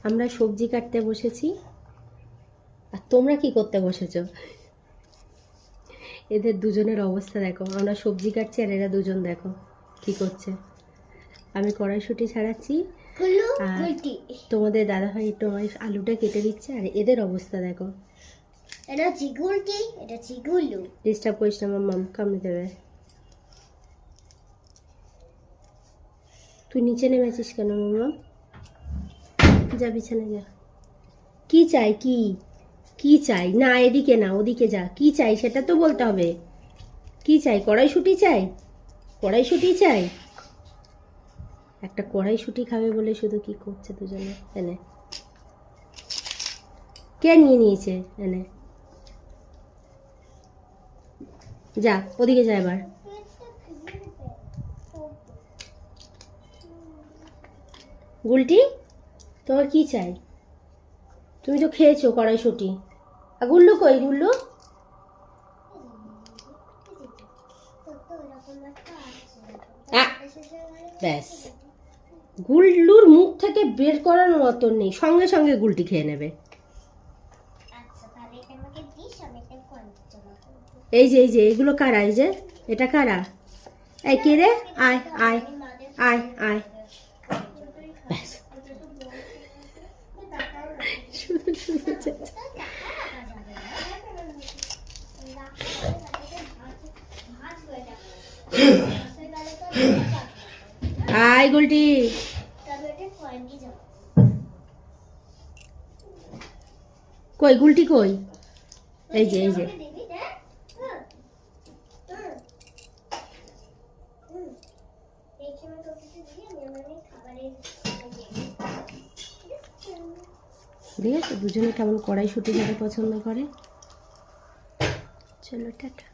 আমরা সবজি কাটতে বসেছি, আর তোমরা কি করতে বসেছো? এদের দুজনের অবস্থা দেখো, আমরা সবজি কাটছি আর এরা দুজন দেখো কি করছে। আমি কড়াইশুঁটি ছাড়াচ্ছি আর তোমাদের দাদাভাই একটু আমার আলুটা কেটে দিচ্ছে, আর এদের অবস্থা দেখো। এটা চিগুলটি, এটা চিগুলু। ডিস্টার্ব করিস না মাম্মাম, কামড়ে দেবে। তুই নিচে নেমেছিস কেন মাম্মাম? যা বিছানে যা। কি চাই? কি কি চাই? না এদিকে না, ওদিকে যা। কি চাই সেটা তো বলতে হবে। কি চাই? কড়াইশুঁটি চাই? কড়াইশুঁটি চাই? একটা কড়াইশুঁটি খাবে বলে শুধু কি করছে দুজনে। এনে কে নিয়ে নিয়েছে? এনে যা, ওদিকে যা এবার। গুলটি, তোমার কি চাই? তুমি তো খেয়েছো কড়াইশুঁটি। আর গুল্লু কই? গুল্লু ব্যাস, গুল্লুর মুখ থেকে বের করার মতন নেই, সঙ্গে সঙ্গে গুলটি খেয়ে নেবে। এই যে এই যে এগুলো কারা? এই যে এটা কারা? এই কে রে? আয় আয় আয় আয়। ব্যাস, শুধু শুধু আয় গুলটি। কই গুলটি কই? এই যে এই যে ঠিক আছে, দুজনে কেমন কড়াইশুঁটি খেতে পছন্দ করে। চলো টাটা।